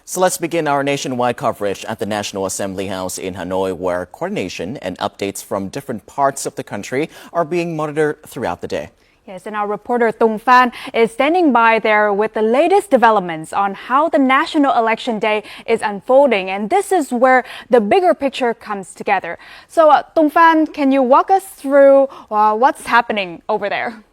So let's begin our nationwide coverage at the National Assembly House in Hanoi, where coordination and updates from different parts of the country are being monitored throughout the day. Yes, and our reporter Tung Fan is standing by there with the latest developments on how the National Election Day is unfolding. And this is where the bigger picture comes together. So Tung Fan, can you walk us through what's happening over there?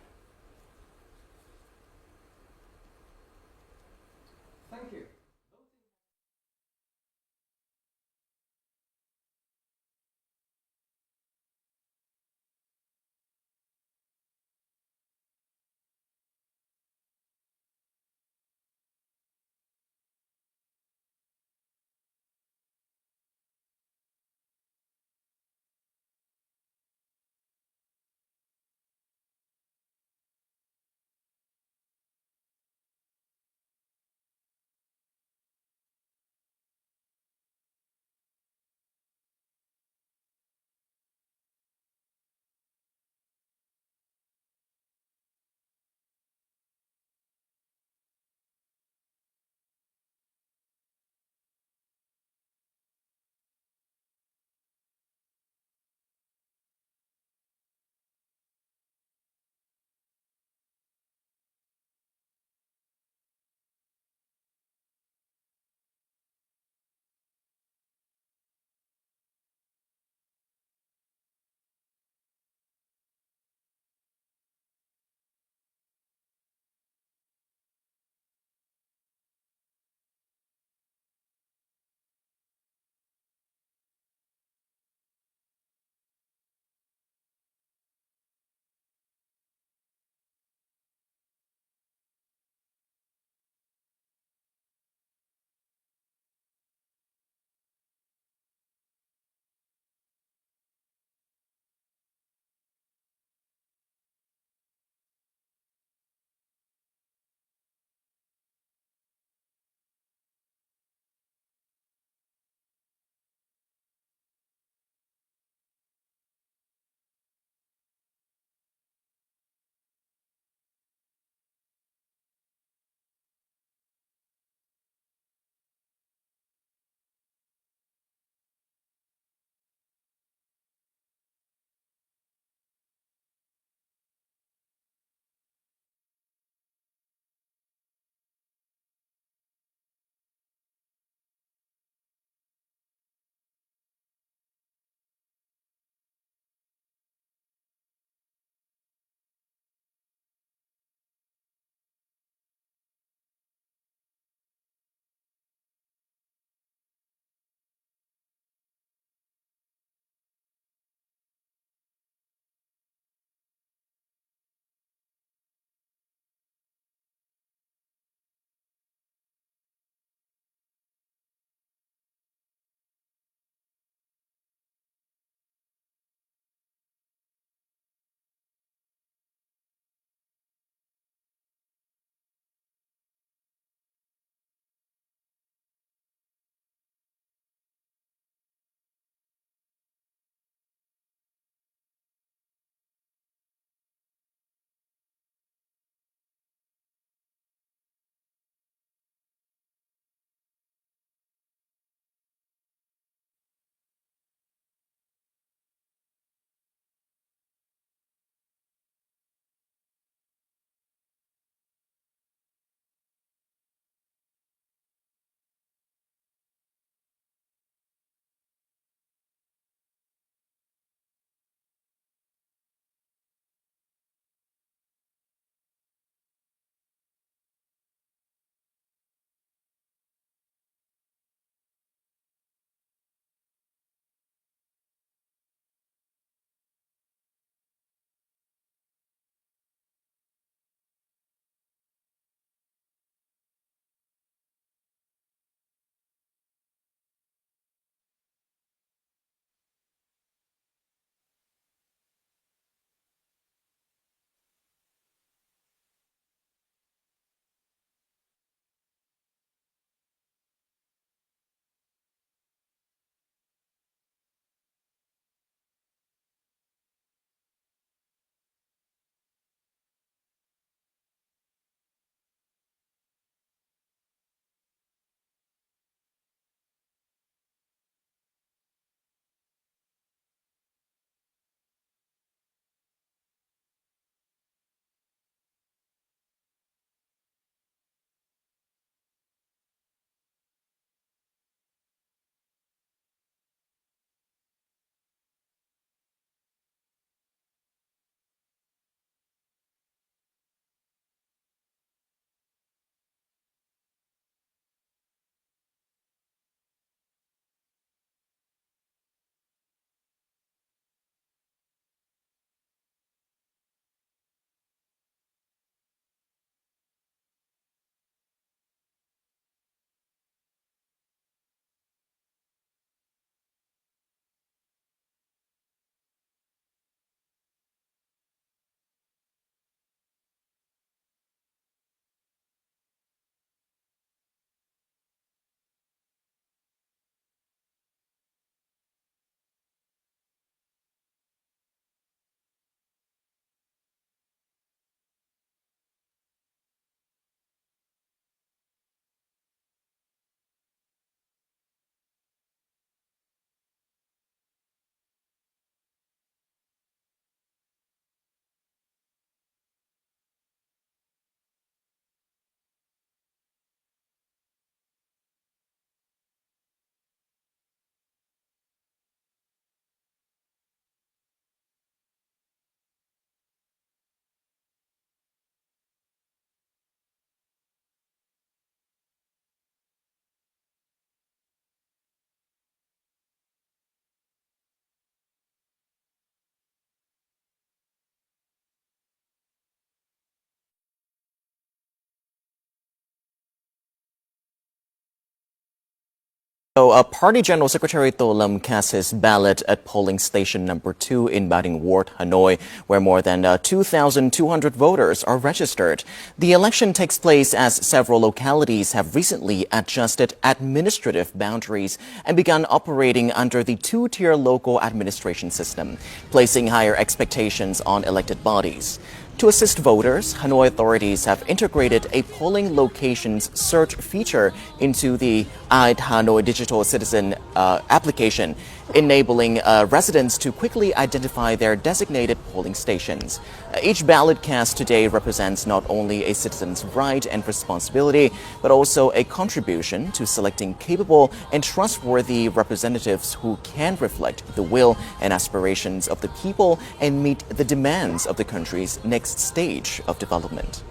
So, Party General Secretary To Lam cast his ballot at polling station number 2 in Ba Ding Ward, Hanoi, where more than 2,200 voters are registered. The election takes place as several localities have recently adjusted administrative boundaries and begun operating under the two-tier local administration system, placing higher expectations on elected bodies. To assist voters, Hanoi authorities have integrated a polling locations search feature into the Hanoi Digital Citizen application, enabling residents to quickly identify their designated polling stations. Each ballot cast today represents not only a citizen's right and responsibility, but also a contribution to selecting capable and trustworthy representatives who can reflect the will and aspirations of the people and meet the demands of the country's next stage of development.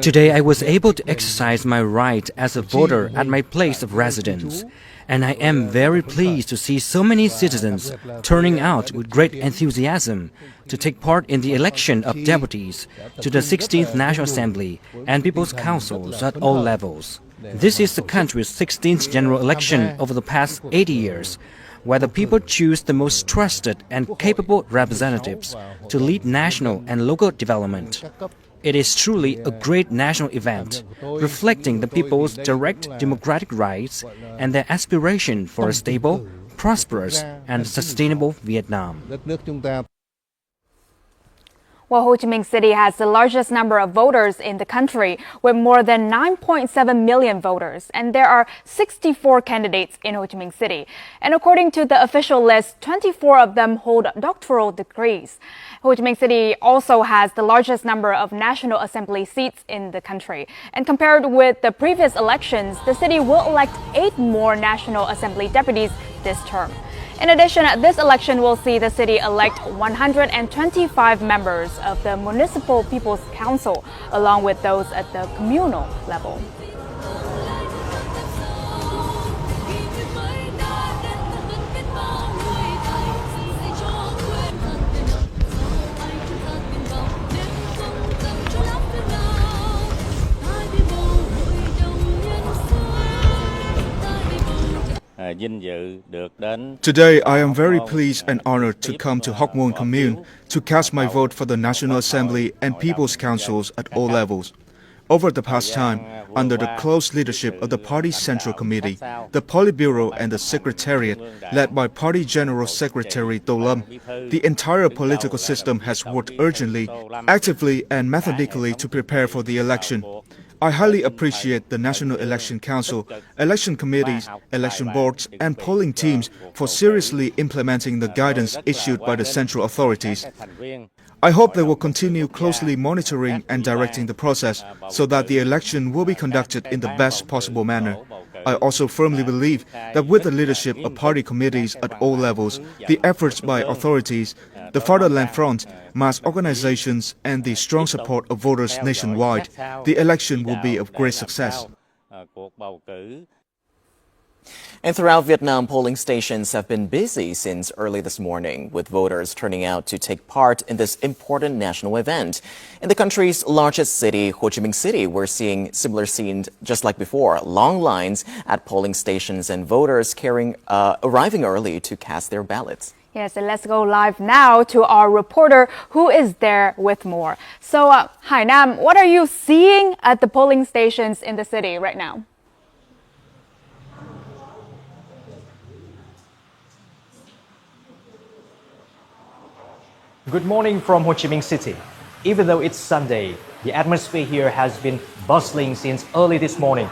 Today I was able to exercise my right as a voter at my place of residence, and I am very pleased to see so many citizens turning out with great enthusiasm to take part in the election of deputies to the 16th National Assembly and People's Councils at all levels. This is the country's 16th general election over the past 80 years, where the people choose the most trusted and capable representatives to lead national and local development. It is truly a great national event, reflecting the people's direct democratic rights and their aspiration for a stable, prosperous, and sustainable Vietnam. Well, Ho Chi Minh City has the largest number of voters in the country, with more than 9.7 million voters, and there are 64 candidates in Ho Chi Minh City. And according to the official list, 24 of them hold doctoral degrees. Ho Chi Minh City also has the largest number of National Assembly seats in the country. And compared with the previous elections, the city will elect 8 more National Assembly deputies this term. In addition, this election will see the city elect 125 members of the Municipal People's Council, along with those at the communal level. Today, I am very pleased and honored to come to Hoc Mon Commune to cast my vote for the National Assembly and People's Councils at all levels. Over the past time, under the close leadership of the Party Central Committee, the Politburo and the Secretariat, led by Party General Secretary To Lam, the entire political system has worked urgently, actively and methodically to prepare for the election. I highly appreciate the National Election Council, election committees, election boards, and polling teams for seriously implementing the guidance issued by the central authorities. I hope they will continue closely monitoring and directing the process so that the election will be conducted in the best possible manner. I also firmly believe that with the leadership of party committees at all levels, the efforts by authorities, the Fatherland Front, mass organizations, and the strong support of voters nationwide, the election will be of great success. And throughout Vietnam, polling stations have been busy since early this morning, with voters turning out to take part in this important national event. In the country's largest city, Ho Chi Minh City, we're seeing similar scenes just like before, long lines at polling stations and voters arriving early to cast their ballots. Yes, and let's go live now to our reporter who is there with more. So, Hai Nam, what are you seeing at the polling stations in the city right now? Good morning from Ho Chi Minh City. Even though it's Sunday, the atmosphere here has been bustling since early this morning.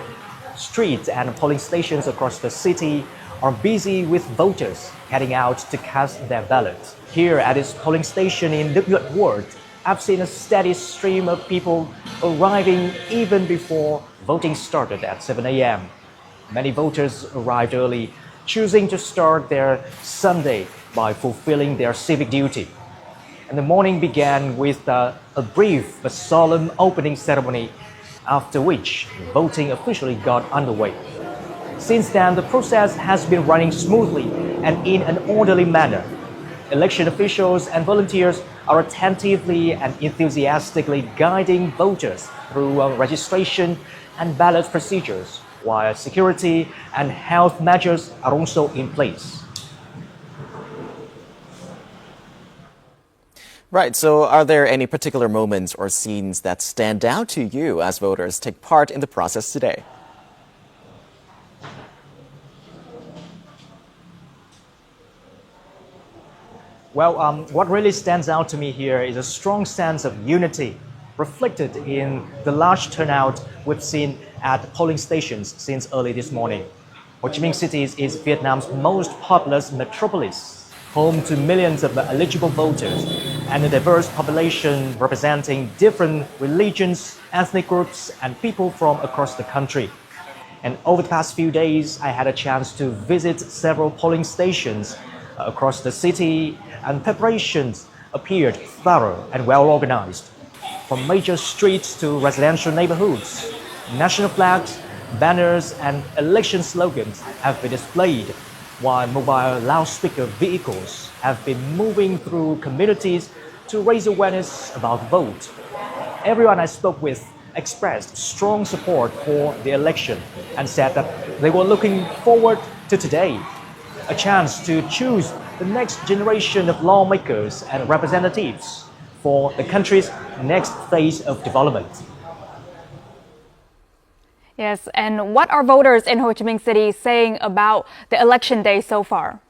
Streets and polling stations across the city are busy with voters heading out to cast their ballots. Here at this polling station in Đức Nhuận Ward, I've seen a steady stream of people arriving even before voting started at 7 a.m. Many voters arrived early, choosing to start their Sunday by fulfilling their civic duty. And the morning began with a brief but solemn opening ceremony, after which voting officially got underway. Since then, the process has been running smoothly and in an orderly manner. Election officials and volunteers are attentively and enthusiastically guiding voters through registration and ballot procedures, while security and health measures are also in place. Right, so are there any particular moments or scenes that stand out to you as voters take part in the process today? Well, what really stands out to me here is a strong sense of unity reflected in the large turnout we've seen at polling stations since early this morning. Ho Chi Minh City is Vietnam's most populous metropolis, home to millions of eligible voters and a diverse population representing different religions, ethnic groups, and people from across the country. And over the past few days, I had a chance to visit several polling stations across the city, and preparations appeared thorough and well organized. From major streets to residential neighborhoods, national flags, banners, and election slogans have been displayed, while mobile loudspeaker vehicles have been moving through communities to raise awareness about the vote. Everyone I spoke with expressed strong support for the election and said that they were looking forward to today, a chance to choose the next generation of lawmakers and representatives for the country's next phase of development. Yes, and what are voters in Ho Chi Minh City saying about the election day so far?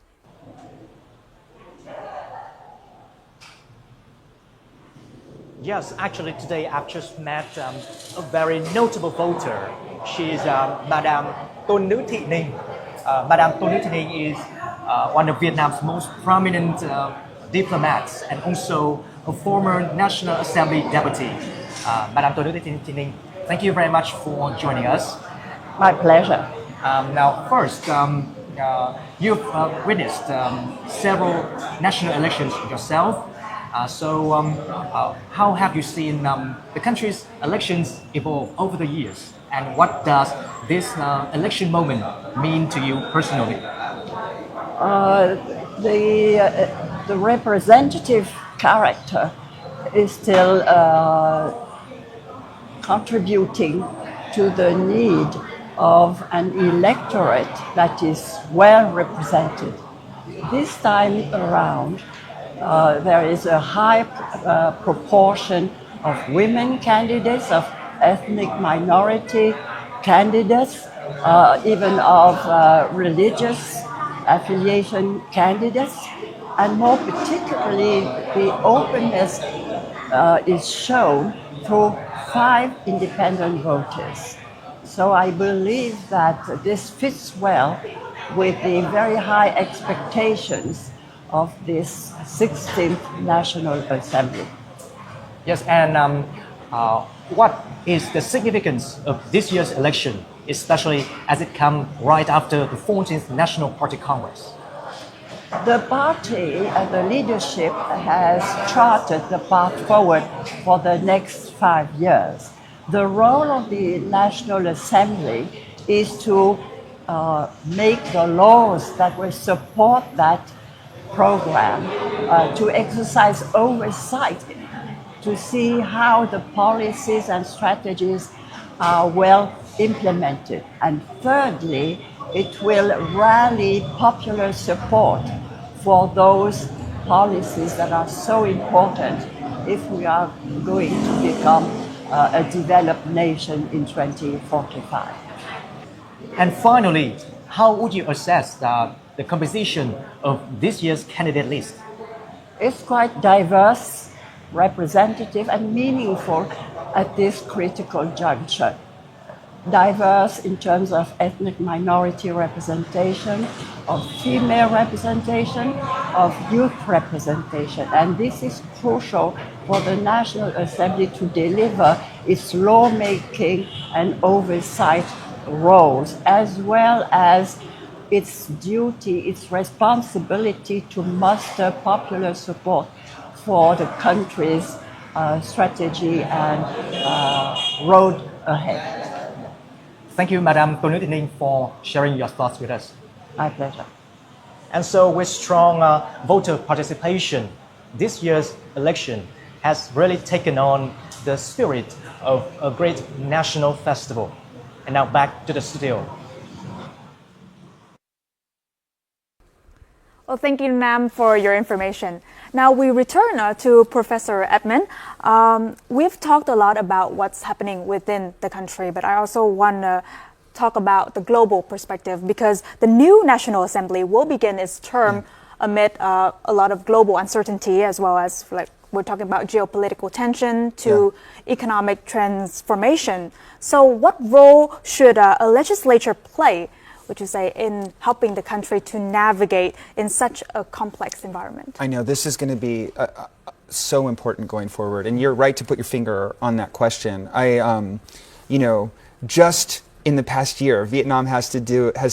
Yes, actually today I've just met a very notable voter. She's Madame Tôn Nữ Thị Ninh. Madame Tôn Nữ Thị Ninh is one of Vietnam's most prominent diplomats and also a former National Assembly deputy. Madame Tôn Nữ Thị Ninh, thank you very much for joining us. My pleasure. Now, first, you've witnessed several national elections yourself. How have you seen the country's elections evolve over the years? And what does this election moment mean to you personally? The representative character is still contributing to the need of an electorate that is well represented. This time around, there is a high proportion of women candidates, of ethnic minority candidates, even of religious affiliation candidates, and more particularly the openness is shown through 5 independent voters. So I believe that this fits well with the very high expectations of this 16th National Assembly. Yes, and what is the significance of this year's election, especially as it comes right after the 14th National Party Congress? The party and the leadership has charted the path forward for the next 5 years. The role of the National Assembly is to make the laws that will support that program, to exercise oversight, to see how the policies and strategies are well implemented. And thirdly, it will rally popular support for those policies that are so important if we are going to become a developed nation in 2045. And finally, how would you assess the composition of this year's candidate list? It's quite diverse, representative, and meaningful at this critical juncture. diverse in terms of ethnic minority representation, of female representation, of youth representation. And this is crucial for the National Assembly to deliver its lawmaking and oversight roles, as well as its duty, its responsibility to muster popular support for the country's strategy and road ahead. Thank you, Madam Tonutining, for sharing your thoughts with us. My pleasure. And so with strong voter participation, this year's election has really taken on the spirit of a great national festival. And now back to the studio. Well, thank you, Nam, for your information. Now we return to Professor Edmund. We've talked a lot about what's happening within the country, but I also want to talk about the global perspective because the new National Assembly will begin its term amid a lot of global uncertainty, as well as like we're talking about geopolitical tension to economic transformation. So what role should a legislature play, would you say, in helping the country to navigate in such a complex environment? I know this is going to be so important going forward, and you're right to put your finger on that question. Just in the past year, Vietnam has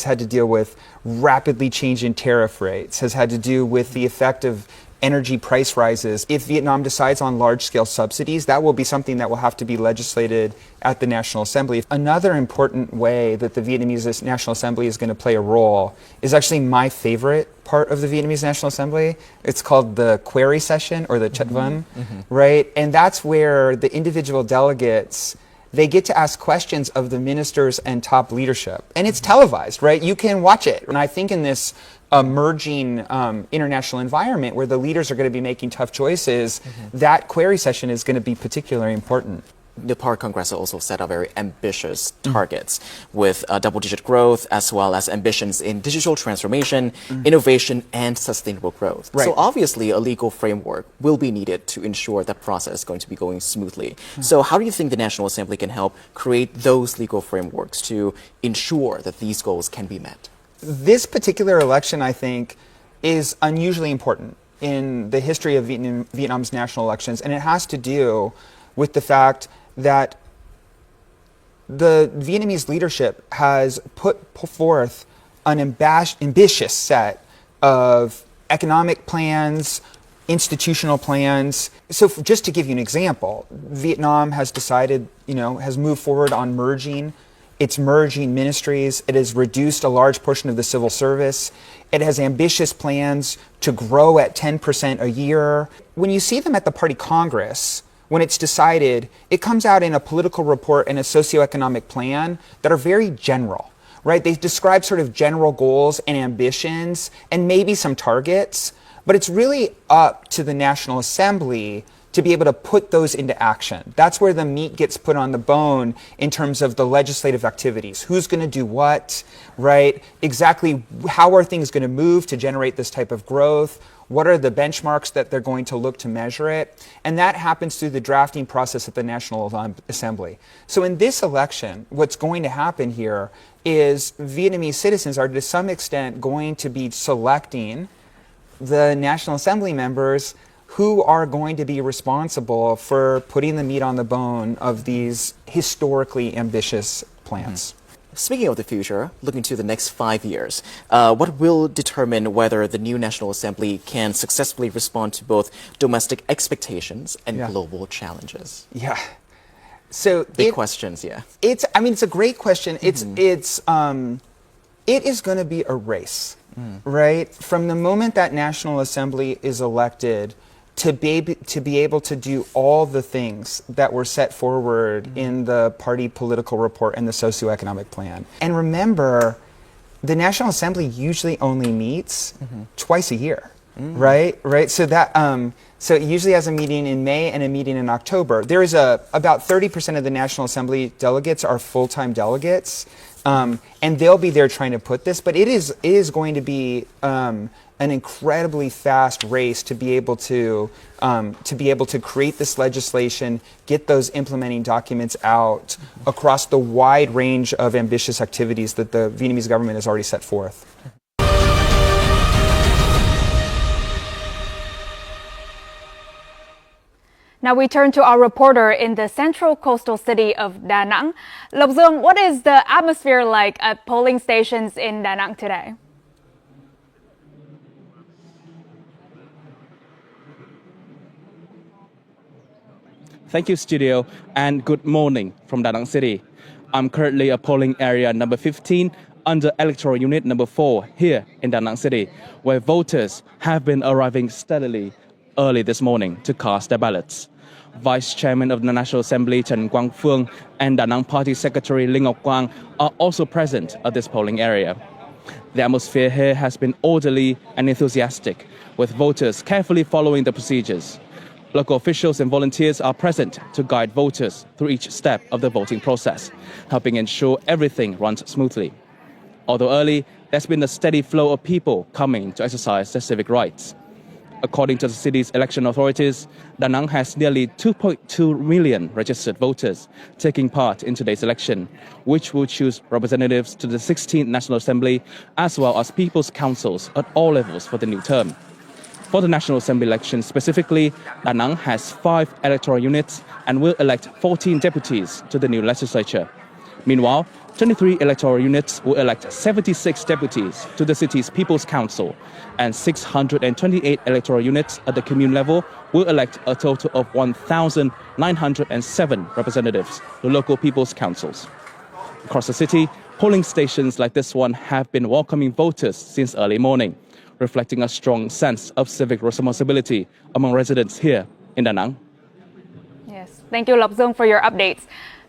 had to deal with rapidly changing tariff rates, has had to do with the effect of energy price rises. If Vietnam decides on large-scale subsidies, that will be something that will have to be legislated at the National Assembly. Another important way that the Vietnamese National Assembly is going to play a role is actually my favorite part of the Vietnamese National Assembly. It's called the query session, or the Chat Văn, right? And that's where the individual delegates, they get to ask questions of the ministers and top leadership. And it's televised, right? You can watch it. And I think in this emerging international environment where the leaders are going to be making tough choices, that query session is going to be particularly important. The Party Congress also set up very ambitious targets with double-digit growth as well as ambitions in digital transformation, innovation, and sustainable growth. Right. So obviously a legal framework will be needed to ensure that process is going to be going smoothly. So how do you think the National Assembly can help create those legal frameworks to ensure that these goals can be met? This particular election, I think, is unusually important in the history of Vietnam's national elections, and it has to do with the fact that the Vietnamese leadership has put forth an ambitious set of economic plans, institutional plans. So just to give you an example, Vietnam has decided, has moved forward on merging ministries. It has reduced a large portion of the civil service. It has ambitious plans to grow at 10% a year. When you see them at the Party Congress, when it's decided, it comes out in a political report and a socioeconomic plan that are very general, right? They describe sort of general goals and ambitions and maybe some targets, but it's really up to the National Assembly to be able to put those into action. That's where the meat gets put on the bone in terms of the legislative activities. Who's going to do what, right? Exactly how are things going to move to generate this type of growth? What are the benchmarks that they're going to look to measure it? And that happens through the drafting process at the National Assembly. So in this election, what's going to happen here is Vietnamese citizens are to some extent going to be selecting the National Assembly members who are going to be responsible for putting the meat on the bone of these historically ambitious plans. Speaking of the future, looking to the next 5 years, what will determine whether the new National Assembly can successfully respond to both domestic expectations and global challenges? Yeah. So big questions, yeah. It's a great question. It is going to be a race, right? From the moment that National Assembly is elected, to be able to do all the things that were set forward in the party political report and the socioeconomic plan. And remember, the National Assembly usually only meets twice a year, right? So that so it usually has a meeting in May and a meeting in October. There is about 30% of the National Assembly delegates are full-time delegates. And they'll be there trying to put this, but it is going to be an incredibly fast race to be able to create this legislation, get those implementing documents out across the wide range of ambitious activities that the Vietnamese government has already set forth. Now we turn to our reporter in the central coastal city of Da Nang. Lộc Dương, what is the atmosphere like at polling stations in Da Nang today? Thank you, studio, and good morning from Da Nang City. I'm currently at polling area number 15 under electoral unit number 4 here in Da Nang City, where voters have been arriving steadily early this morning to cast their ballots. Vice Chairman of the National Assembly Trần Quang Phương and Da Nang Party Secretary Linh Ngọc Quang are also present at this polling area. The atmosphere here has been orderly and enthusiastic, with voters carefully following the procedures. Local officials and volunteers are present to guide voters through each step of the voting process, helping ensure everything runs smoothly. Although early, there's been a steady flow of people coming to exercise their civic rights. According to the city's election authorities, Da Nang has nearly 2.2 million registered voters taking part in today's election, which will choose representatives to the 16th National Assembly as well as people's councils at all levels for the new term. For the National Assembly election specifically, Da Nang has 5 electoral units and will elect 14 deputies to the new legislature. Meanwhile, 23 electoral units will elect 76 deputies to the city's People's Council, and 628 electoral units at the commune level will elect a total of 1,907 representatives to local people's councils. Across the city, polling stations like this one have been welcoming voters since early morning, reflecting a strong sense of civic responsibility among residents here in Da Nang. Yes, thank you, Lộc Dương, for your updates.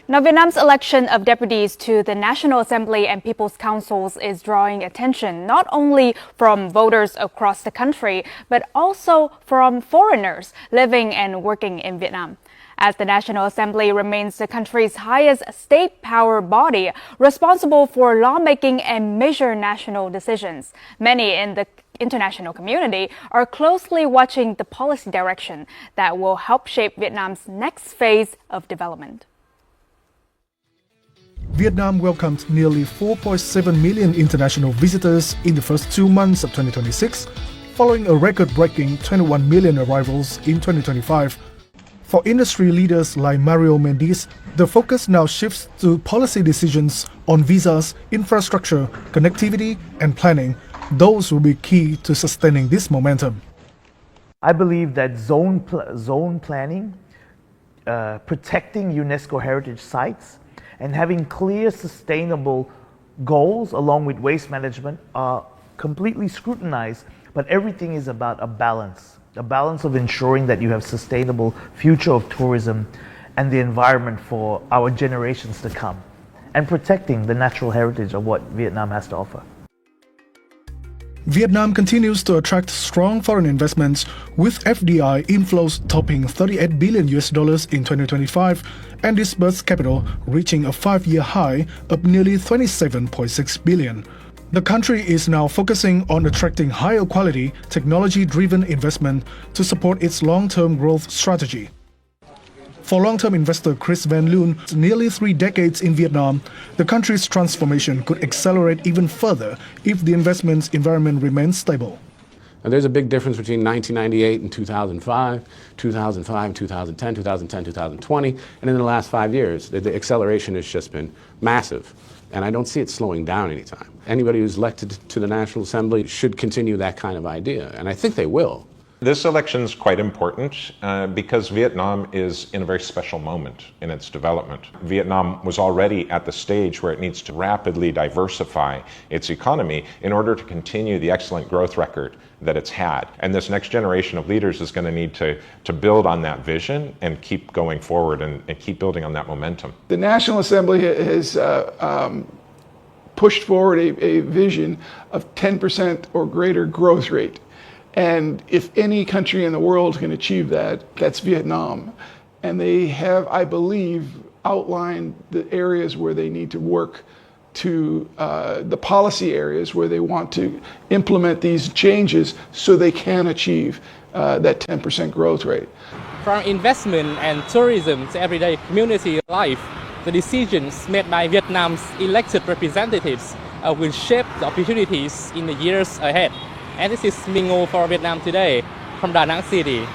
Now, Vietnam's election of deputies to the National Assembly and People's Councils is drawing attention not only from voters across the country, but also from foreigners living and working in Vietnam. As the National Assembly remains the country's highest state power body, responsible for lawmaking and major national decisions, many in the international community are closely watching the policy direction that will help shape Vietnam's next phase of development. Vietnam welcomed nearly 4.7 million international visitors in the first 2 months of 2026, following a record-breaking 21 million arrivals in 2025. For industry leaders like Mario Mendes, the focus now shifts to policy decisions on visas, infrastructure, connectivity, and planning. Those will be key to sustaining this momentum. I believe that zone planning, protecting UNESCO heritage sites, and having clear, sustainable goals along with waste management are completely scrutinized, but everything is about a balance of ensuring that you have sustainable future of tourism and the environment for our generations to come, and protecting the natural heritage of what Vietnam has to offer. Vietnam continues to attract strong foreign investments, with FDI inflows topping $38 billion in 2025 and disbursed capital reaching a 5-year high of nearly $27.6 billion. The country is now focusing on attracting higher quality, technology-driven investment to support its long-term growth strategy. For long-term investor Chris Van Loon, nearly 3 decades in Vietnam, the country's transformation could accelerate even further if the investment environment remains stable. And there's a big difference between 1998 and 2005, 2005, 2010, 2010, 2020, and in the last 5 years, the acceleration has just been massive. And I don't see it slowing down anytime. Anybody who's elected to the National Assembly should continue that kind of idea, and I think they will. This election is quite important because Vietnam is in a very special moment in its development. Vietnam was already at the stage where it needs to rapidly diversify its economy in order to continue the excellent growth record that it's had. And this next generation of leaders is going to need to build on that vision and keep going forward and keep building on that momentum. The National Assembly has pushed forward a vision of 10% or greater growth rate. And if any country in the world can achieve that, that's Vietnam. And they have, I believe, outlined the areas where they need to work to the policy areas where they want to implement these changes so they can achieve that 10% growth rate. From investment and tourism to everyday community life, the decisions made by Vietnam's elected representatives will shape the opportunities in the years ahead. And this is Mingo for Vietnam Today from Da Nang City.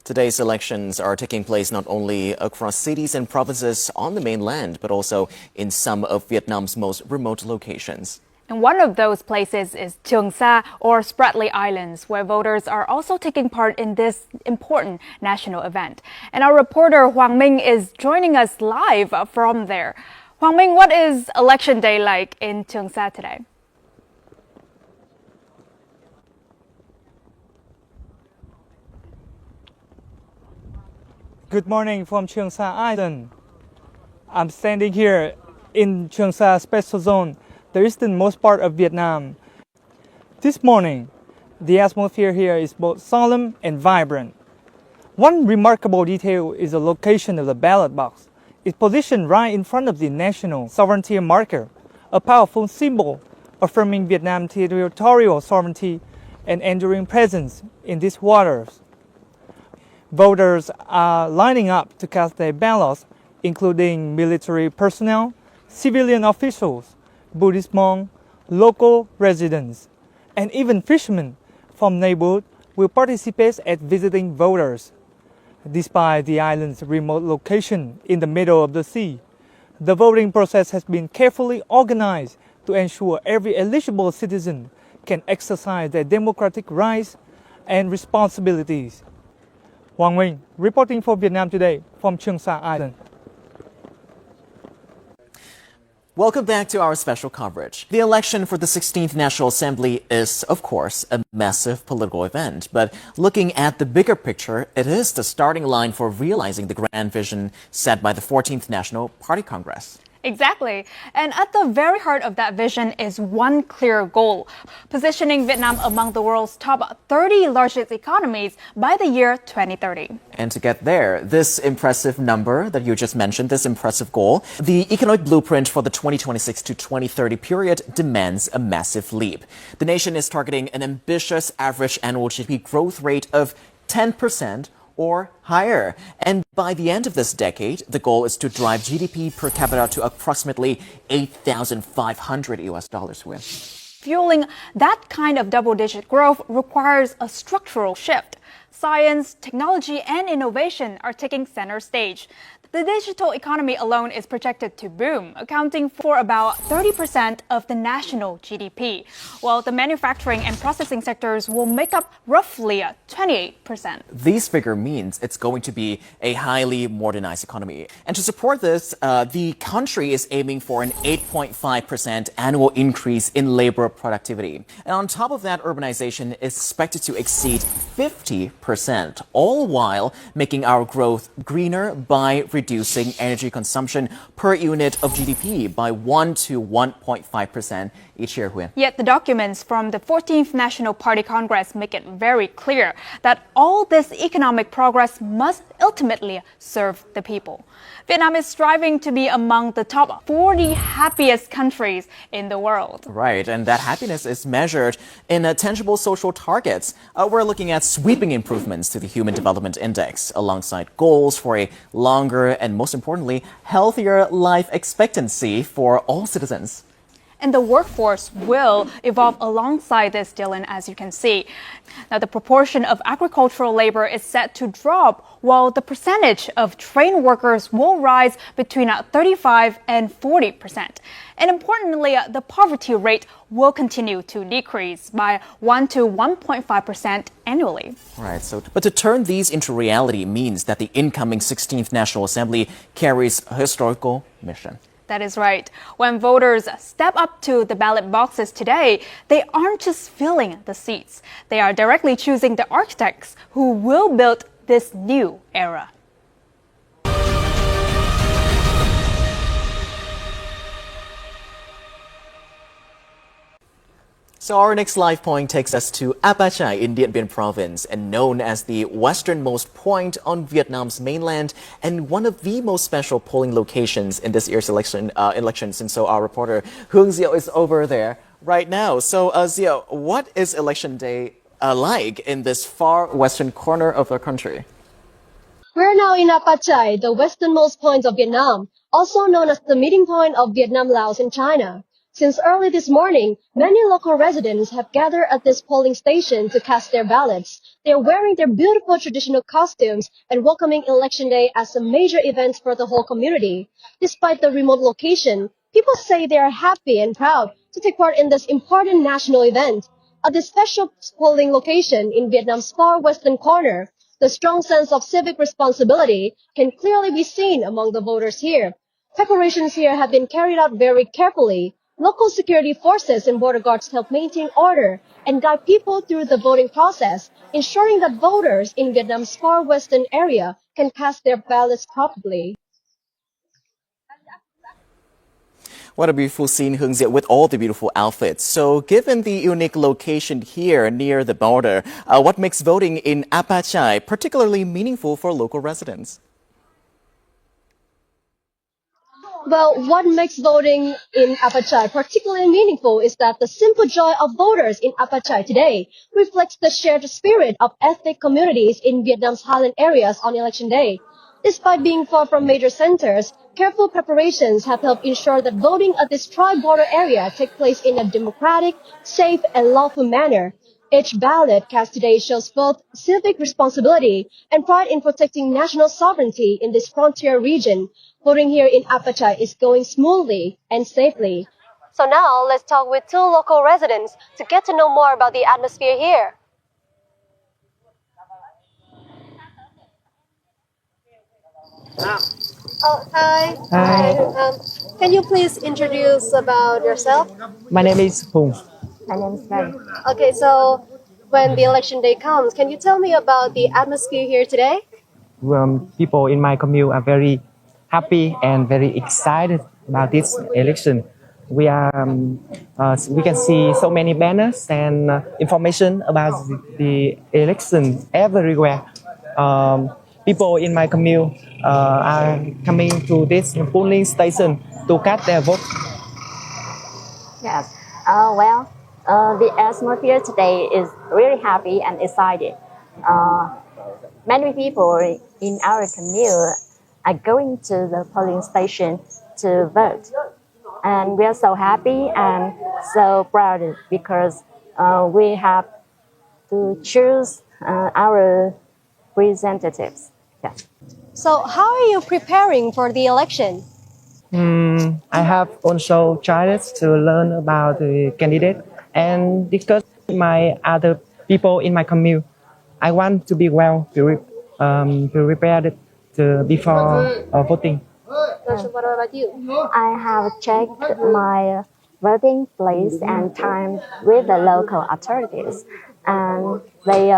Today's elections are taking place not only across cities and provinces on the mainland, but also in some of Vietnam's most remote locations. And one of those places is Trường Sa or Spratly Islands, where voters are also taking part in this important national event. And our reporter Hoàng Minh is joining us live from there. Hoàng Minh, what is election day like in Trường Sa today? Good morning from Trường Sa Island. I'm standing here in Trường Sa Special Zone, the easternmost part of Vietnam. This morning, the atmosphere here is both solemn and vibrant. One remarkable detail is the location of the ballot box. It's positioned right in front of the national sovereignty marker, a powerful symbol affirming Vietnam's territorial sovereignty and enduring presence in these waters. Voters are lining up to cast their ballots, including military personnel, civilian officials, Buddhist monks, local residents, and even fishermen from neighborhood will participate as visiting voters. Despite the island's remote location in the middle of the sea, the voting process has been carefully organized to ensure every eligible citizen can exercise their democratic rights and responsibilities. Hoàng Minh, reporting for Vietnam Today from Trường Sa Island. Welcome back to our special coverage. The election for the 16th National Assembly is, of course, a massive political event. But looking at the bigger picture, it is the starting line for realizing the grand vision set by the 14th National Party Congress. Exactly. And at the very heart of that vision is one clear goal: positioning Vietnam among the world's top 30 largest economies by the year 2030. And to get there, this impressive number that you just mentioned, this impressive goal, the economic blueprint for the 2026 to 2030 period demands a massive leap. The nation is targeting an ambitious average annual GDP growth rate of 10% or higher. And by the end of this decade, the goal is to drive GDP per capita to approximately $8,500 with. Fueling that kind of double-digit growth requires a structural shift. Science, technology, and innovation are taking center stage. The digital economy alone is projected to boom, accounting for about 30% of the national GDP, while the manufacturing and processing sectors will make up roughly 28%. This figure means it's going to be a highly modernized economy. And to support this, the country is aiming for an 8.5% annual increase in labor productivity. And on top of that, urbanization is expected to exceed 50%, all while making our growth greener by reducing energy consumption per unit of GDP by 1 to 1.5% each year. Yet the documents from the 14th National Party Congress make it very clear that all this economic progress must ultimately serve the people. Vietnam is striving to be among the top 40 happiest countries in the world. Right, and that happiness is measured in tangible social targets. We're looking at sweeping improvements to the Human Development Index, alongside goals for a longer and, most importantly, healthier life expectancy for all citizens. And the workforce will evolve alongside this, Dylan, as you can see. Now, the proportion of agricultural labor is set to drop, while the percentage of trained workers will rise between 35 and 40%. And importantly, the poverty rate will continue to decrease by 1 to 1.5% annually. Right. But to turn these into reality means that the incoming 16th National Assembly carries a historical mission. That is right. When voters step up to the ballot boxes today, they aren't just filling the seats. They are directly choosing the architects who will build this new era. So our next live point takes us to Apachai in Điện Biên province, and known as the westernmost point on Vietnam's mainland and one of the most special polling locations in this year's elections. And so our reporter Hương Diệu is over there right now. So Diệu, what is election day like in this far western corner of our country? We're now in Apachai, the westernmost point of Vietnam, also known as the meeting point of Vietnam, Laos, and China. Since early this morning, many local residents have gathered at this polling station to cast their ballots. They are wearing their beautiful traditional costumes and welcoming Election Day as a major event for the whole community. Despite the remote location, people say they are happy and proud to take part in this important national event. At this special polling location in Vietnam's far western corner, the strong sense of civic responsibility can clearly be seen among the voters here. Preparations here have been carried out very carefully. Local security forces and border guards help maintain order and guide people through the voting process, ensuring that voters in Vietnam's far western area can cast their ballots properly. What a beautiful scene, Hương Diệu, with all the beautiful outfits. So given the unique location here near the border, what makes voting in Apachai particularly meaningful for local residents? Well, what makes voting in Apachai particularly meaningful is that the simple joy of voters in Apachai today reflects the shared spirit of ethnic communities in Vietnam's highland areas on election day. Despite being far from major centers, careful preparations have helped ensure that voting at this tri-border area takes place in a democratic, safe, and lawful manner. Each ballot cast today shows both civic responsibility and pride in protecting national sovereignty in this frontier region. Voting here in Apachai is going smoothly and safely. So now let's talk with two local residents to get to know more about the atmosphere here. Oh, hi. Hi. Can you please introduce about yourself? My name is Hùng. My name is Mary. Okay, so when the election day comes, can you tell me about the atmosphere here today? People in my community are very happy and very excited about this election. We can see so many banners and information about the election everywhere. People in my community are coming to this polling station to cast their vote. Yes. The atmosphere today is really happy and excited. Many people in our community are going to the polling station to vote. And we are so happy and so proud because we have to choose our representatives. Yes. So how are you preparing for the election? I have also tried to learn about the candidate and discuss with my other people in my community. I want to be well prepared before voting. What about you? I have checked my voting place and time with the local authorities, and they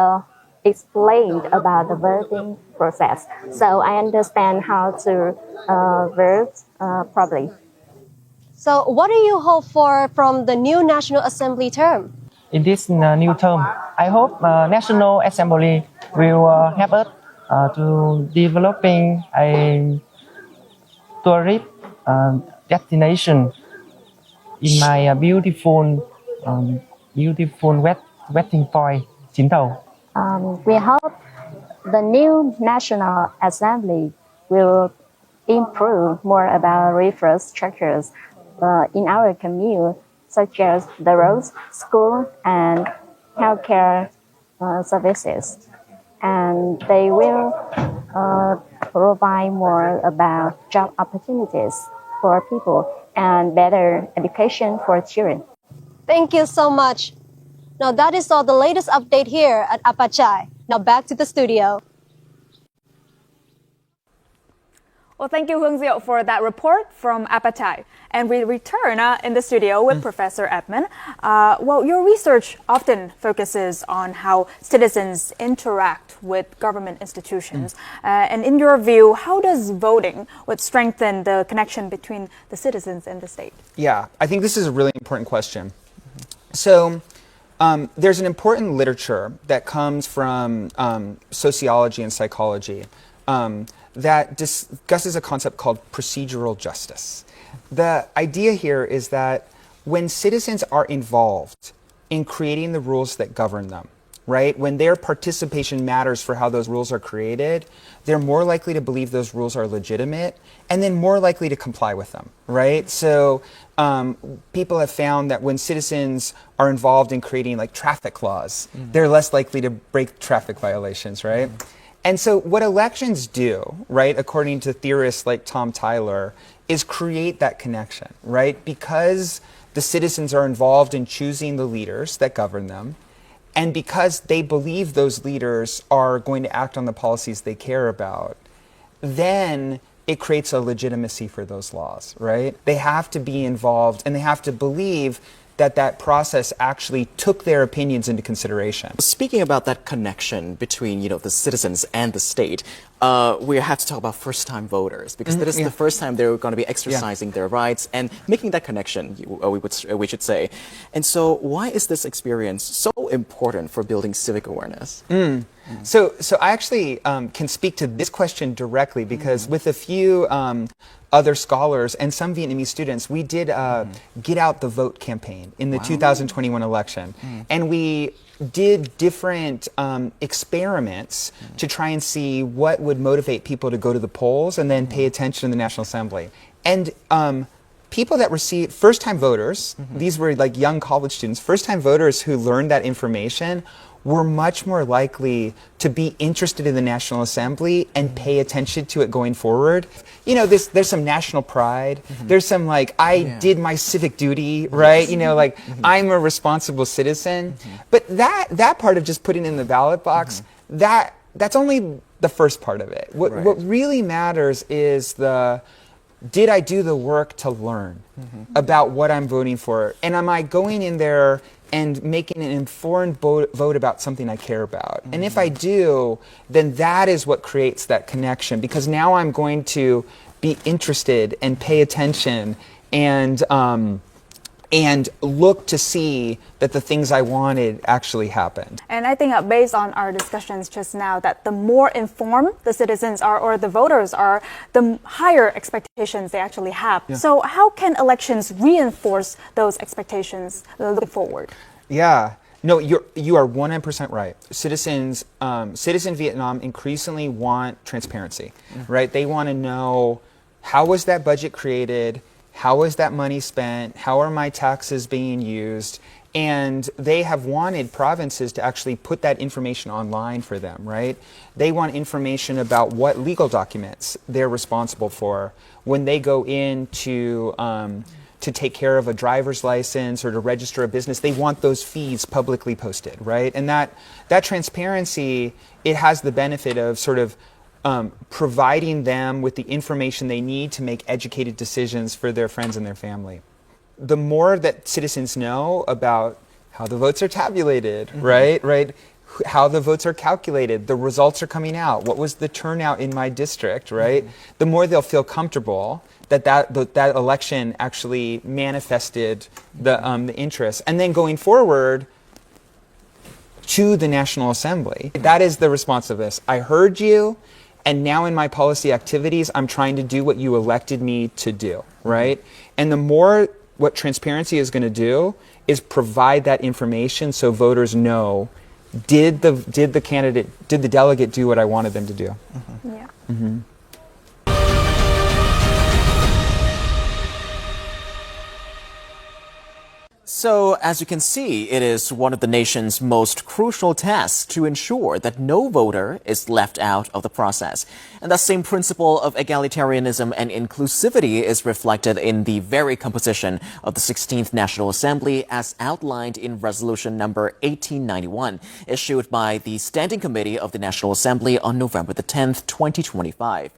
explained about the voting process. So I understand how to vote properly. So what do you hope for from the new National Assembly term? In this new term, I hope National Assembly will help us to developing a tourist destination in my beautiful wedding point, Chín Thầu. We hope the new National Assembly will improve more about infrastructures in our community, such as the roads, school, and healthcare services. And they will provide more about job opportunities for people and better education for children. Thank you so much. Now that is all the latest update here at Apachai. Now back to the studio. Well, thank you, Hương Diệu, for that report from Apachai. And we return in the studio with Professor Edmund. Your research often focuses on how citizens interact with government institutions. And in your view, how does voting would strengthen the connection between the citizens and the state? Yeah, I think this is a really important question. So There's an important literature that comes from sociology and psychology that discusses a concept called procedural justice. The idea here is that when citizens are involved in creating the rules that govern them, right? When their participation matters for how those rules are created, they're more likely to believe those rules are legitimate and then more likely to comply with them, right? So people have found that when citizens are involved in creating like traffic laws, they're less likely to break traffic violations, right? And so what elections do, right, according to theorists like Tom Tyler, is create that connection, right? Because the citizens are involved in choosing the leaders that govern them, and because they believe those leaders are going to act on the policies they care about, then it creates a legitimacy for those laws, right? They have to be involved and they have to believe that that process actually took their opinions into consideration. Speaking about that connection between, the citizens and the state, we have to talk about first-time voters, because that is the first time they're going to be exercising their rights and making that connection, we should say. And so why is this experience so important for building civic awareness? So I actually can speak to this question directly, because with a few other scholars and some Vietnamese students, we did Get Out the Vote campaign in the 2021 election. And we did different experiments to try and see what would motivate people to go to the polls and then pay attention in the National Assembly. And people that received first-time voters, these were like young college students, first-time voters who learned that information were much more likely to be interested in the National Assembly and pay attention to it going forward. There's some national pride. There's some I did my civic duty, right? I'm a responsible citizen. But that part of just putting in the ballot box, that's only the first part of it. What really matters is did I do the work to learn about what I'm voting for? And am I going in there and making an informed vote about something I care about? And if I do, then that is what creates that connection, because now I'm going to be interested and pay attention and look to see that the things I wanted actually happened. And I think based on our discussions just now, that the more informed the citizens are or the voters are, the higher expectations they actually have. So how can elections reinforce those expectations looking forward? Yeah. No, you are 100% right. Citizen Vietnam increasingly want transparency, right? They want to know, how was that budget created? How was that money spent? How are my taxes being used? And they have wanted provinces to actually put that information online for them, right? They want information about what legal documents they're responsible for when they go in to take care of a driver's license or to register a business. They want those fees publicly posted, right? And that transparency, it has the benefit of sort of providing them with the information they need to make educated decisions for their friends and their family. The more that citizens know about how the votes are tabulated, right? How the votes are calculated, the results are coming out, what was the turnout in my district, right? The more they'll feel comfortable that election actually manifested the interest. And then going forward to the National Assembly, that is the response of this. I heard you, and now in my policy activities, I'm trying to do what you elected me to do, right? And the more what transparency is going to do is provide that information so voters know, did the delegate do what I wanted them to do? So, as you can see, it is one of the nation's most crucial tasks to ensure that no voter is left out of the process. And that same principle of egalitarianism and inclusivity is reflected in the very composition of the 16th National Assembly as outlined in Resolution number 1891, issued by the Standing Committee of the National Assembly on November the 10th, 2025.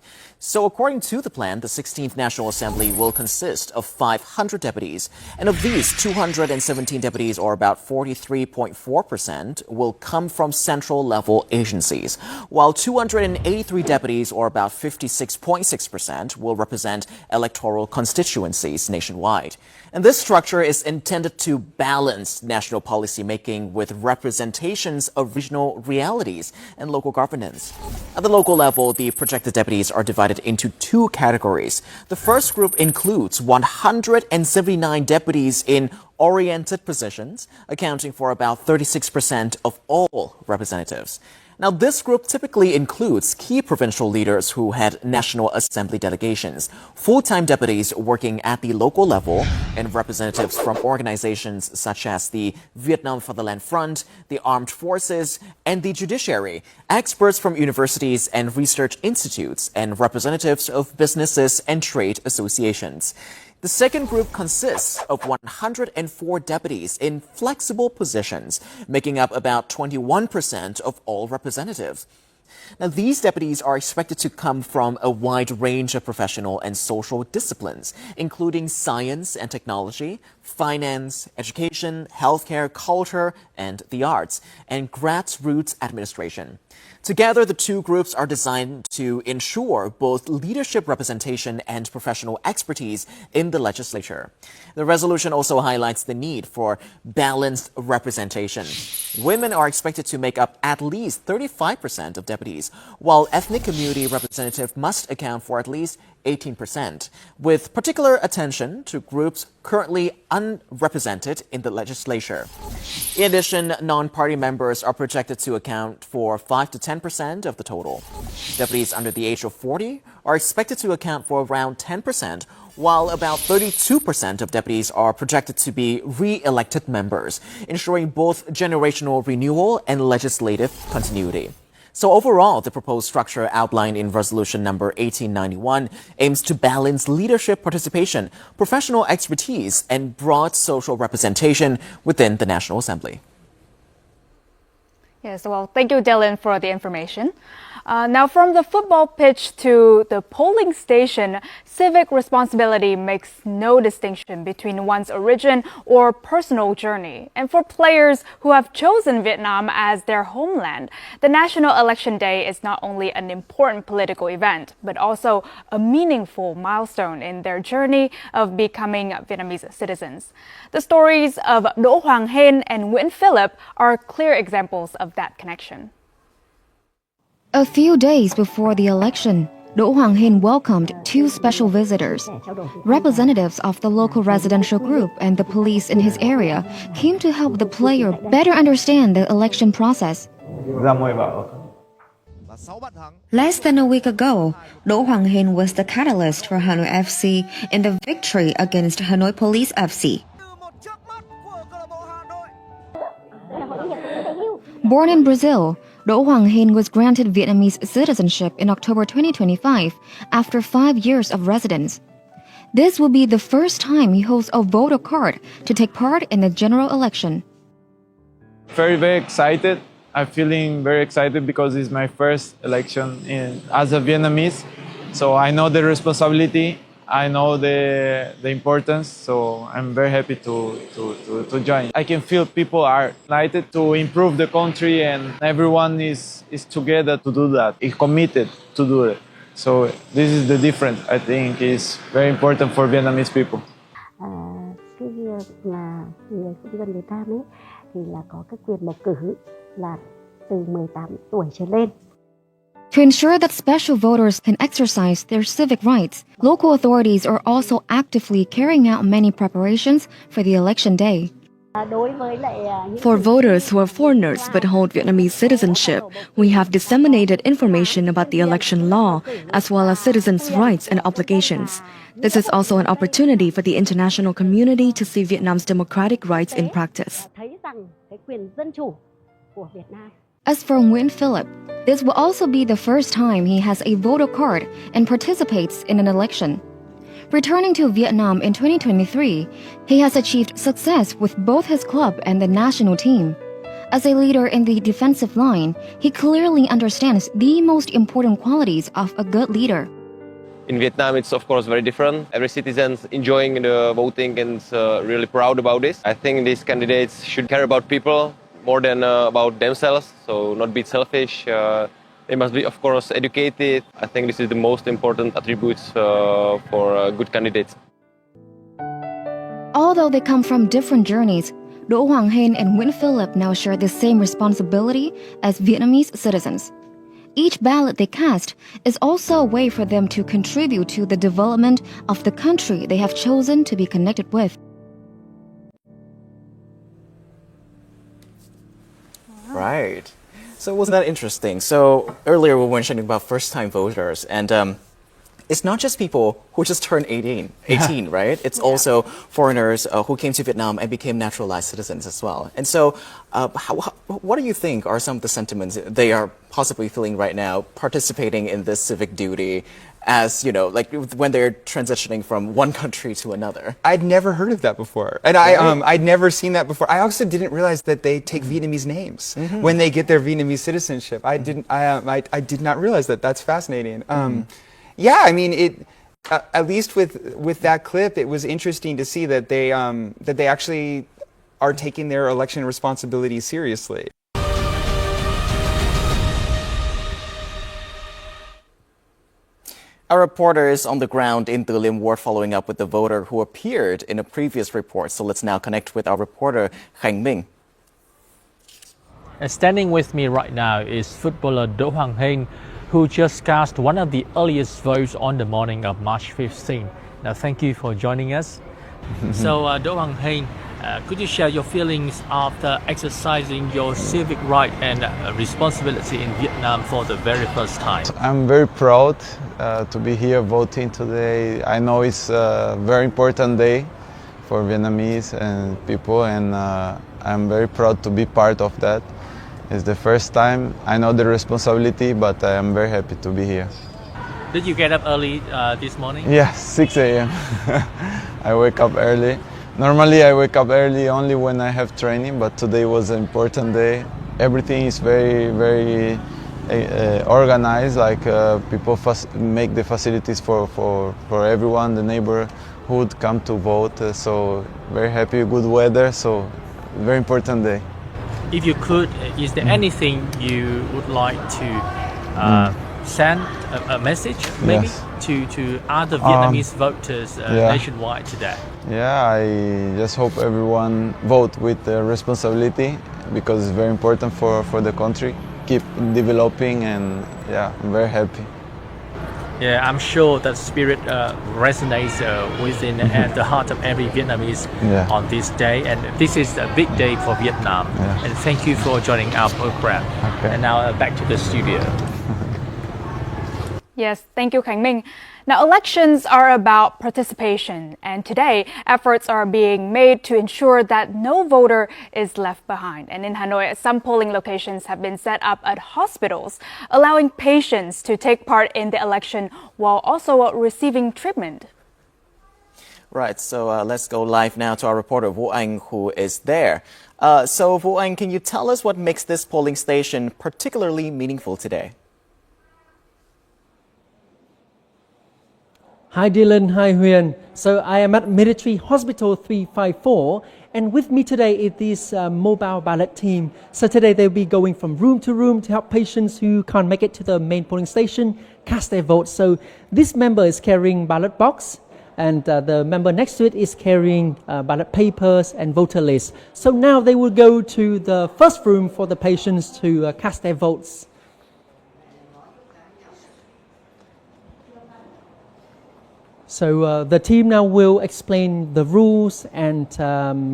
So according to the plan, the 16th National Assembly will consist of 500 deputies, and of these, 217 deputies, or about 43.4%, will come from central-level agencies, while 283 deputies, or about 56.6%, will represent electoral constituencies nationwide. And this structure is intended to balance national policy making with representations of regional realities and local governance. At the local level, the projected deputies are divided into two categories. The first group includes 179 deputies in oriented positions, accounting for about 36% of all representatives. Now, this group typically includes key provincial leaders who had National Assembly delegations, full-time deputies working at the local level, and representatives from organizations such as the Vietnam Fatherland Front, the Armed Forces, and the judiciary, experts from universities and research institutes, and representatives of businesses and trade associations. The second group consists of 104 deputies in flexible positions, making up about 21% of all representatives. Now, these deputies are expected to come from a wide range of professional and social disciplines, including science and technology, finance, education, healthcare, culture, and the arts, and grassroots administration. Together, the two groups are designed to ensure both leadership representation and professional expertise in the legislature. The resolution also highlights the need for balanced representation. Women are expected to make up at least 35% of deputies, while ethnic community representatives must account for at least 18%, with particular attention to groups currently unrepresented in the legislature. In addition, non-party members are projected to account for 5 to 10% of the total. Deputies under the age of 40 are expected to account for around 10%, while about 32% of deputies are projected to be re-elected members, ensuring both generational renewal and legislative continuity. So overall, the proposed structure outlined in Resolution number 1891 aims to balance leadership participation, professional expertise, and broad social representation within the National Assembly. Yes, well, thank you, Dylan, for the information. Now, from the football pitch to the polling station, civic responsibility makes no distinction between one's origin or personal journey. And for players who have chosen Vietnam as their homeland, the National Election Day is not only an important political event, but also a meaningful milestone in their journey of becoming Vietnamese citizens. The stories of Đỗ Hoàng Hên and Nguyễn Philip are clear examples of that connection. A few days before the election, Đỗ Hoàng Hên welcomed two special visitors. Representatives of the local residential group and the police in his area came to help the player better understand the election process. Less than a week ago, Đỗ Hoàng Hên was the catalyst for Hanoi FC in the victory against Hanoi Police FC. Born in Brazil, Đỗ Hoàng Hên was granted Vietnamese citizenship in October 2025 after 5 years of residence. This will be the first time he holds a voter card to take part in the general election. Very excited. I'm feeling very excited because it's my first election as a Vietnamese. So I know the responsibility, I know the importance, so I'm very happy to join. I can feel people are united to improve the country and everyone is together to do that, is committed to do it. So this is the difference, I think, is very important for Vietnamese people. Cái việc mà người công dân Việt Nam ấy thì là có cái quyền bầu cử là từ 18 tuổi trở lên. To ensure that special voters can exercise their civic rights, local authorities are also actively carrying out many preparations for the election day. For voters who are foreigners but hold Vietnamese citizenship, we have disseminated information about the election law, as well as citizens' rights and obligations. This is also an opportunity for the international community to see Vietnam's democratic rights in practice. As for Nguyễn Philip, this will also be the first time he has a voter card and participates in an election. Returning to Vietnam in 2023, he has achieved success with both his club and the national team. As a leader in the defensive line, he clearly understands the most important qualities of a good leader. In Vietnam, it's of course very different. Every citizen's enjoying the voting and really proud about this. I think these candidates should care about people more than about themselves, so not be selfish. They must be, of course, educated. I think this is the most important attributes for good candidates. Although they come from different journeys, Đỗ Hoàng Hên and Nguyễn Phillip now share the same responsibility as Vietnamese citizens. Each ballot they cast is also a way for them to contribute to the development of the country they have chosen to be connected with. Right. So wasn't that interesting? So earlier we were mentioning about first-time voters, and it's not just people who just turned 18, right? It's also foreigners who came to Vietnam and became naturalized citizens as well. And so what do you think are some of the sentiments they are possibly feeling right now participating in this civic duty as, you know, like when they're transitioning from one country to another? I'd never heard of that before. And I'd never seen that before. I also didn't realize that they take Vietnamese names when they get their Vietnamese citizenship. I did not realize that. That's fascinating. Yeah, I mean, at least with that clip, it was interesting to see that they actually are taking their election responsibilities seriously. Our reporter is on the ground in the Lim Ward following up with the voter who appeared in a previous report. So let's now connect with our reporter, Khánh Minh. Standing with me right now is footballer Đỗ Hoàng Hên, who just cast one of the earliest votes on the morning of March 15. Now, thank you for joining us. So, Đỗ Hoàng Hên, could you share your feelings after exercising your civic right and responsibility in Vietnam for the very first time? I'm very proud to be here voting today. I know it's a very important day for Vietnamese and people, and I'm very proud to be part of that. It's the first time. I know the responsibility, but I am very happy to be here. Did you get up early this morning? Yeah, 6 a.m. I wake up early. Normally I wake up early only when I have training, but today was an important day. Everything is very organized, like people make the facilities for everyone, the neighborhood come to vote. So very happy, good weather, so very important day. If you could, is there anything you would like to send a message maybe to other Vietnamese voters nationwide today? Yeah, I just hope everyone vote with responsibility because it's very important for the country. Keep developing, and yeah, I'm very happy. Yeah, I'm sure that spirit resonates within and the heart of every Vietnamese on this day. And this is a big day for Vietnam. And thank you for joining our program. And now back to the studio. Yes, thank you, Khánh Minh. Now, elections are about participation, and today efforts are being made to ensure that no voter is left behind. And in Hanoi, some polling locations have been set up at hospitals, allowing patients to take part in the election while also receiving treatment. Right, so let's go live now to our reporter, Vũ Anh, who is there. So, Vũ Anh, can you tell us what makes this polling station particularly meaningful today? Hi Dylan, hi Huyền. So I am at Military Hospital 354, and with me today is this mobile ballot team. So today they'll be going from room to room to help patients who can't make it to the main polling station cast their votes. So this member is carrying ballot box, and the member next to it is carrying ballot papers and voter lists. So now they will go to the first room for the patients to cast their votes. So the team now will explain the rules and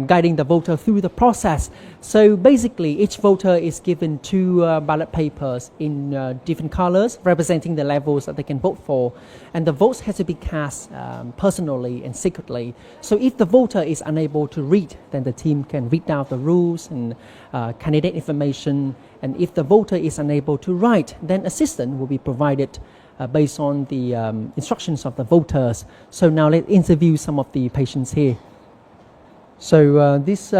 guiding the voter through the process. So basically, each voter is given two ballot papers in different colors, representing the levels that they can vote for. And the votes have to be cast personally and secretly. So if the voter is unable to read, then the team can read out the rules and candidate information. And if the voter is unable to write, then assistance will be provided based on the instructions of the voters. So now let's interview some of the patients here. So this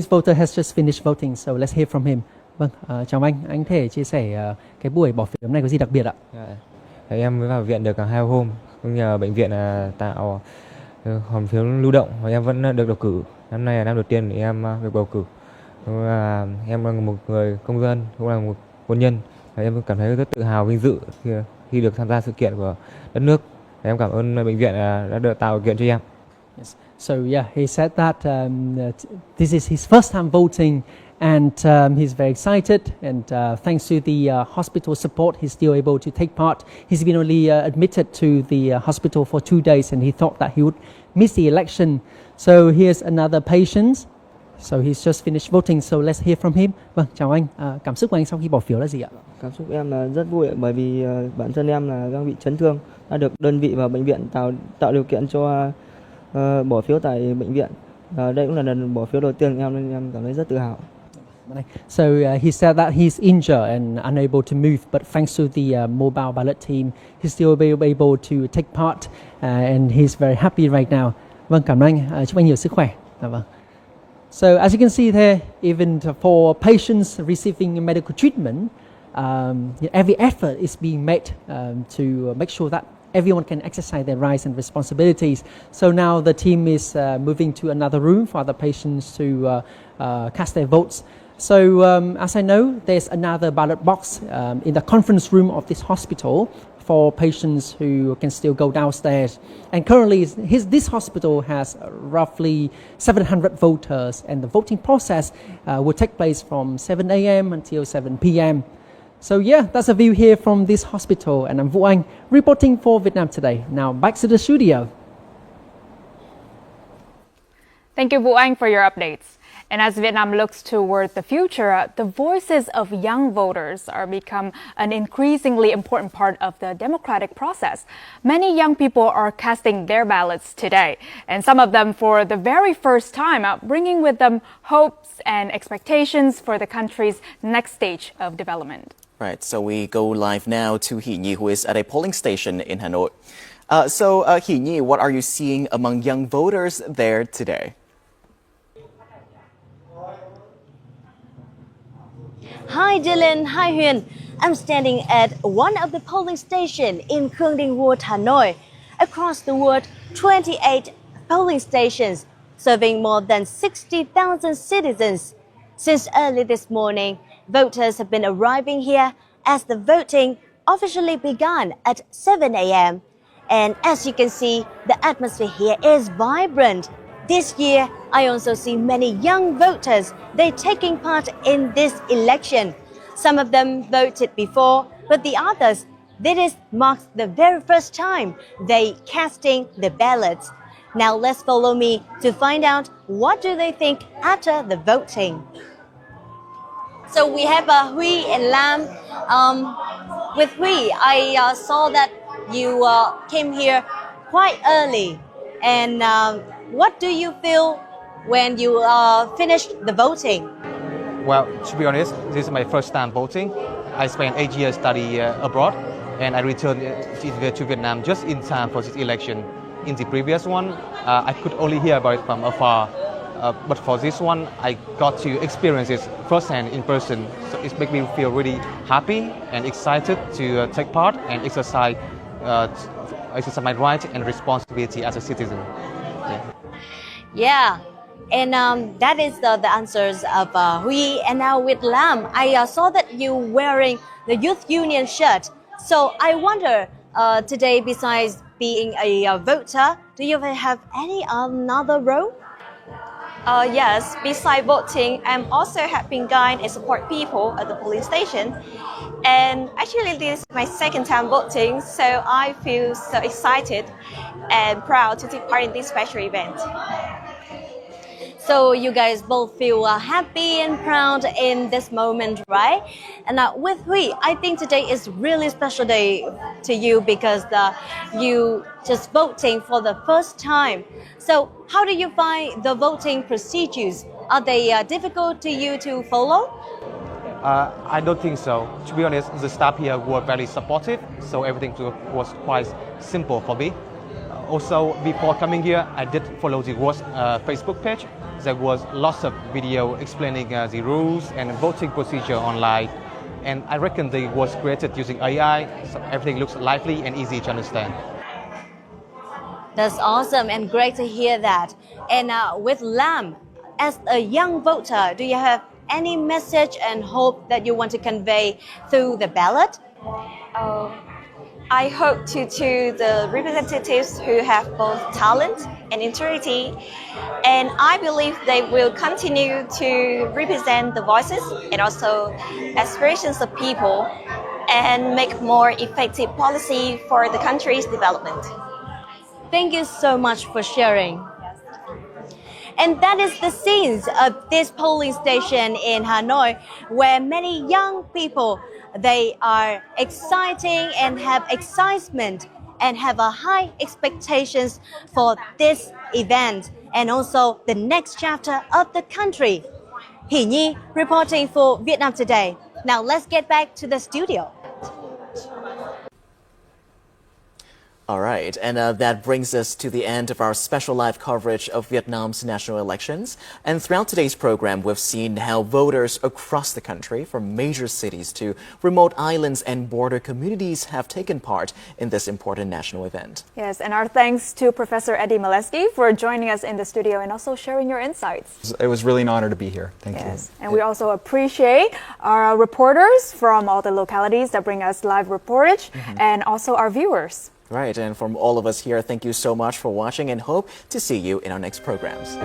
voter has just finished voting, so let's hear from him. Vâng, chào anh có thể chia sẻ cái buổi bỏ phiếu hôm nay có gì đặc biệt ạ? Thì em mới vào viện được 2 hôm, cũng nhờ bệnh viện tạo hòm phiếu lưu động và em vẫn được bầu cử. Năm nay là năm đầu tiên thì em được bầu cử. Em là một người công dân, cũng là một quân nhân. Và em cảm thấy rất tự hào, vinh dự khi được tham gia sự kiện của đất nước. Và em cảm ơn bệnh viện đã được tạo điều kiện cho em. Yes. So yeah, he said that this is his first time voting, and he's very excited. And thanks to the hospital support, he's still able to take part. He's been only admitted to the hospital for 2 days, and he thought that he would miss the election. So here's another patient. So he's just finished voting. So let's hear from him. Vâng, chào anh. Cảm xúc của anh sau khi bỏ phiếu là gì ạ? Cảm xúc em là rất vui bởi vì bản thân em là đang bị chấn thương, đã được đơn vị và bệnh viện tạo điều kiện cho bỏ phiếu tại bệnh viện. Đây cũng là lần bỏ phiếu đầu tiên của em nên em cảm thấy rất tự hào. So he said that he's injured and unable to move, but thanks to the mobile ballot team, he's still able to take part, and he's very happy right now. Vâng, cảm ơn anh. Chúc anh nhiều sức khỏe. Vâng. So as you can see there, even for patients receiving medical treatment, every effort is being made to make sure that everyone can exercise their rights and responsibilities. So now the team is moving to another room for other patients to cast their votes. So as I know, there's another ballot box in the conference room of this hospital for patients who can still go downstairs. And currently, this hospital has roughly 700 voters, and the voting process will take place from 7 a.m. until 7 p.m. So yeah, that's a view here from this hospital, and I'm Vũ Anh reporting for Vietnam Today. Now back to the studio. Thank you, Vũ Anh, for your updates. And as Vietnam looks toward the future, the voices of young voters are become an increasingly important part of the democratic process. Many young people are casting their ballots today, and some of them for the very first time, bringing with them hopes and expectations for the country's next stage of development. Right, so we go live now to Hỷ Nhi, who is at a polling station in Hanoi. Hỷ Nhi, what are you seeing among young voters there today? Hi Dylan, hi Huyền. I'm standing at one of the polling stations in Khương Đình Ward, Hanoi. Across the world, 28 polling stations serving more than 60,000 citizens. Since early this morning, voters have been arriving here as the voting officially began at 7 a.m. And as you can see, the atmosphere here is vibrant. This year, I also see many young voters. They're taking part in this election. Some of them voted before, but the others, this marks the very first time they casting the ballots. Now let's follow me to find out what do they think after the voting. So we have Huy and Lam. With Huy, I saw that you came here quite early. And what do you feel when you finished the voting? Well, to be honest, this is my first time voting. I spent 8 years studying abroad, and I returned to Vietnam just in time for this election. In the previous one, I could only hear about it from afar. But for this one, I got to experience it firsthand in person. So it makes me feel really happy and excited to take part and exercise my right and responsibility as a citizen. Yeah. And that is the answers of Huy. And now with Lam, I saw that you wearing the Youth Union shirt. So I wonder, today, besides being a voter, do you have any another role? Yes, besides voting, I'm also helping guide and support people at the polling station. And actually, this is my second time voting, so I feel so excited and proud to take part in this special event. So you guys both feel happy and proud in this moment, right? And with Huy, I think today is really special day to you because you just voting for the first time. So how do you find the voting procedures? Are they difficult to you to follow? I don't think so. To be honest, the staff here were very supportive, so everything was quite simple for me. Also, before coming here, I did follow the Facebook page. There was lots of video explaining the rules and voting procedure online. And I reckon they was created using AI, so everything looks lively and easy to understand. That's awesome and great to hear that. And with Lam, as a young voter, do you have any message and hope that you want to convey through the ballot? I hope to the representatives who have both talent and integrity, and I believe they will continue to represent the voices and also aspirations of people and make more effective policy for the country's development. Thank you so much for sharing. And that is the scenes of this polling station in Hanoi, where many young people, they are exciting and have excitement and have a high expectations for this event and also the next chapter of the country. Hỷ Nhi reporting for Vietnam Today. Now let's get back to the studio. All right, and that brings us to the end of our special live coverage of Vietnam's national elections. And throughout today's program, we've seen how voters across the country, from major cities to remote islands and border communities, have taken part in this important national event. Yes, and our thanks to Professor Eddie Molesky for joining us in the studio and also sharing your insights. It was really an honor to be here. Thank you. And we also appreciate our reporters from all the localities that bring us live reportage and also our viewers. Right, and from all of us here, thank you so much for watching and hope to see you in our next programs.